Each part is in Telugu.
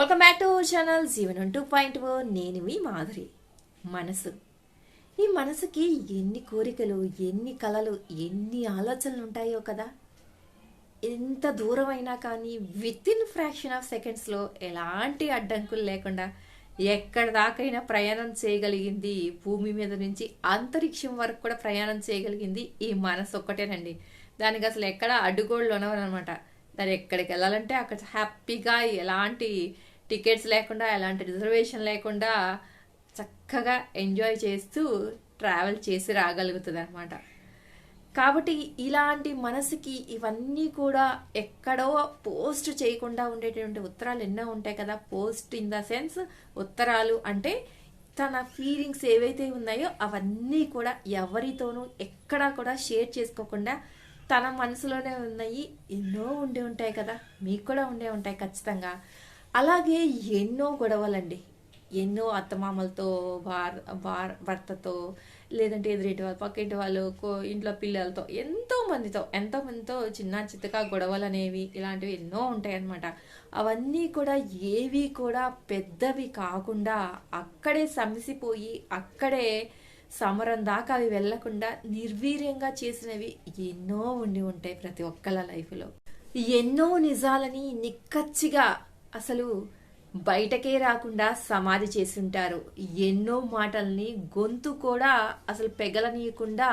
Welcome back to our channel జీవనం 2.0. నేను మీ మాధురి. మనసు, ఈ మనసుకి ఎన్ని కోరికలు, ఎన్ని కలలు, ఎన్ని ఆలోచనలు ఉంటాయో కదా. ఎంత దూరం అయినా కానీ విత్ ఇన్ ఫ్రాక్షన్ ఆఫ్ సెకండ్స్లో ఎలాంటి అడ్డంకులు లేకుండా ఎక్కడ దాకైనా ప్రయాణం చేయగలిగింది. భూమి మీద నుంచి అంతరిక్షం వరకు కూడా ప్రయాణం చేయగలిగింది ఈ మనసు ఒక్కటేనండి. దానికి అసలు ఎక్కడ అడ్డుగోళ్ళు ఉన్నవన్నమాట. దాన్ని ఎక్కడికి వెళ్ళాలంటే అక్కడ హ్యాపీగా ఎలాంటి టికెట్స్ లేకుండా, ఎలాంటి రిజర్వేషన్ లేకుండా చక్కగా ఎంజాయ్ చేస్తూ ట్రావెల్ చేసి రాగలుగుతుంది అనమాట. కాబట్టి ఇలాంటి మనసుకి ఇవన్నీ కూడా ఎక్కడో పోస్ట్ చేయకుండా ఉండేటువంటి ఉత్తరాలు ఎన్నో ఉంటాయి కదా. పోస్ట్ ఇన్ ద సెన్స్ ఉత్తరాలు అంటే తన ఫీలింగ్స్ ఏవైతే ఉన్నాయో అవన్నీ కూడా ఎవరితోనూ ఎక్కడా కూడా షేర్ చేసుకోకుండా తన మనసులోనే ఉన్నాయి. ఎన్నో ఉండే ఉంటాయి కదా, మీకు కూడా ఉండే ఉంటాయి ఖచ్చితంగా. అలాగే ఎన్నో గొడవలండి, ఎన్నో అత్తమామలతో, భర్తతో, లేదంటే ఎదురింటి వాళ్ళు, పక్కింటి వాళ్ళు, ఇంట్లో పిల్లలతో, ఎంతో మందితో చిన్న చిత్తగా గొడవలు అనేవి ఇలాంటివి ఎన్నో ఉంటాయి అన్నమాట. అవన్నీ కూడా ఏవి కూడా పెద్దవి కాకుండా అక్కడే సమసిపోయి అక్కడే సమరం దాకా అవి వెళ్లకుండా నిర్వీర్యంగా చేసినవి ఎన్నో ఉండి ఉంటాయి ప్రతి ఒక్కళ్ళ లైఫ్లో. ఎన్నో నిజాలని నిక్కచ్చిగా అసలు బయటకే రాకుండా సమాధి చేసి ఉంటారు. ఎన్నో మాటల్ని గొంతు కూడా అసలు పెగలనీయకుండా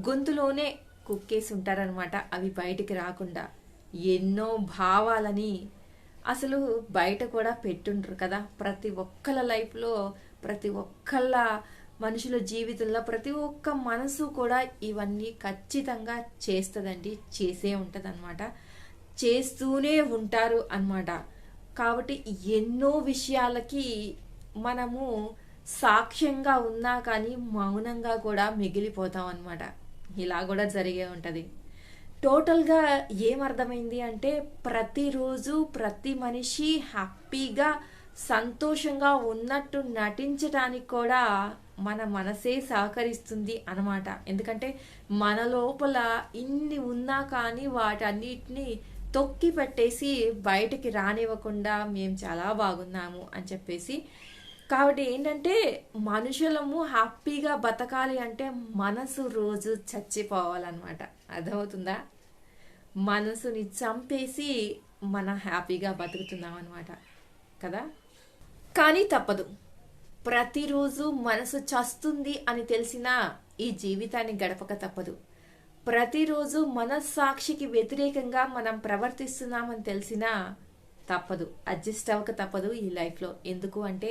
గొంతులోనే కుక్కేసి ఉంటారనమాట, అవి బయటికి రాకుండా. ఎన్నో భావాలని అసలు బయట కూడా పెట్టుంటారు కదా. ప్రతి ఒక్కళ్ళ లైఫ్లో, ప్రతి ఒక్కళ్ళ మనుషుల జీవితంలో ప్రతి ఒక్క మనసు కూడా ఇవన్నీ ఖచ్చితంగా చేస్తుందండి, చేసే ఉంటుంది అనమాట, చేస్తూనే ఉంటారు అన్నమాట. కాబట్టి ఎన్నో విషయాలకి మనము సాక్ష్యంగా ఉన్నా కానీ మౌనంగా కూడా మిగిలిపోతాం అన్నమాట. ఇలా కూడా జరిగే ఉంటుంది. టోటల్గా ఏమర్థమైంది అంటే ప్రతిరోజు ప్రతి మనిషి హ్యాపీగా సంతోషంగా ఉన్నట్టు నటించడానికి కూడా మన మనసే సహకరిస్తుంది అన్నమాట. ఎందుకంటే మన లోపల ఇన్ని ఉన్నా కానీ వాటన్నిటిని తొక్కి పెట్టేసి బయటికి రానివ్వకుండా మేము చాలా బాగున్నాము అని చెప్పేసి. కాబట్టి ఏంటంటే మనుషులము హ్యాపీగా బతకాలి అంటే మనసు రోజు చచ్చిపోవాలన్నమాట. అర్థమవుతుందా? మనసుని చంపేసి మనం హ్యాపీగా బతుకుతున్నాం అనమాట కదా. కానీ తప్పదు, ప్రతిరోజు మనసు చస్తుంది అని తెలిసినా ఈ జీవితాన్ని గడపక తప్పదు. ప్రతిరోజు మనస్సాక్షికి వ్యతిరేకంగా మనం ప్రవర్తిస్తున్నామని తెలిసినా తప్పదు, అడ్జస్ట్ అవ్వక తప్పదు ఈ లైఫ్లో. ఎందుకు అంటే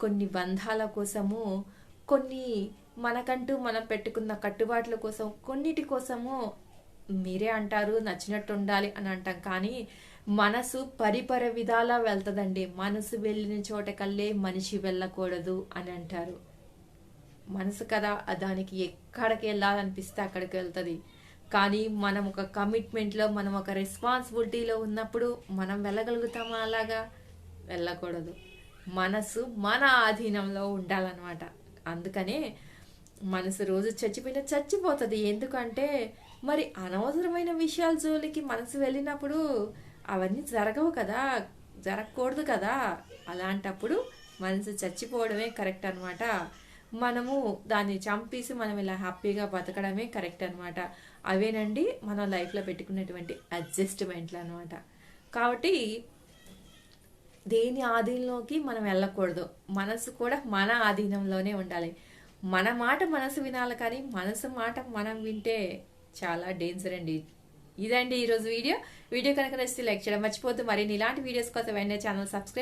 కొన్ని బంధాల కోసము, కొన్ని మనకంటూ మనం పెట్టుకున్న కట్టుబాట్ల కోసం, కొన్నిటి కోసము మీరే అంటారు నచ్చినట్టు ఉండాలి అని అంటాం, కానీ మనసు పరిపర విధాలా వెళ్తుందండి. మనసు వెళ్ళిన చోటకల్లే మనిషి వెళ్ళకూడదు అని అంటారు. మనసు కదా, దానికి ఎక్కడికి వెళ్ళాలనిపిస్తే అక్కడికి వెళ్తుంది. కానీ మనం ఒక కమిట్మెంట్లో, మనం ఒక రెస్పాన్సిబిలిటీలో ఉన్నప్పుడు మనం వెళ్ళగలుగుతామా? అలాగా వెళ్ళకూడదు. మనసు మన ఆధీనంలో ఉండాలన్నమాట. అందుకనే మనసు రోజు చచ్చిపోయినా చచ్చిపోతుంది. ఎందుకంటే మరి అనవసరమైన విషయాల జోలికి మనసు వెళ్ళినప్పుడు అవన్నీ జరగవు కదా, జరగకూడదు కదా. అలాంటప్పుడు మనసు చచ్చిపోవడమే కరెక్ట్ అనమాట. మనము దాన్ని చంపేసి మనం ఇలా హ్యాపీగా బతకడమే కరెక్ట్ అనమాట. అవేనండి మన లైఫ్లో పెట్టుకున్నటువంటి అడ్జస్ట్మెంట్లు అనమాట. కాబట్టి దేని ఆధీనంలోకి మనం వెళ్ళకూడదు. మనసు కూడా మన ఆధీనంలోనే ఉండాలి. మన మాట మనసు వినాలి, కానీ మనసు మాట మనం వింటే చాలా డేంజర్ అండి. ఇదండి ఈరోజు వీడియో కనుక నచ్చితే లైక్ చేయడం మర్చిపోద్దు. మరి ఇలాంటి వీడియోస్ కోసం వెంటనే ఛానల్ సబ్స్క్రైబ్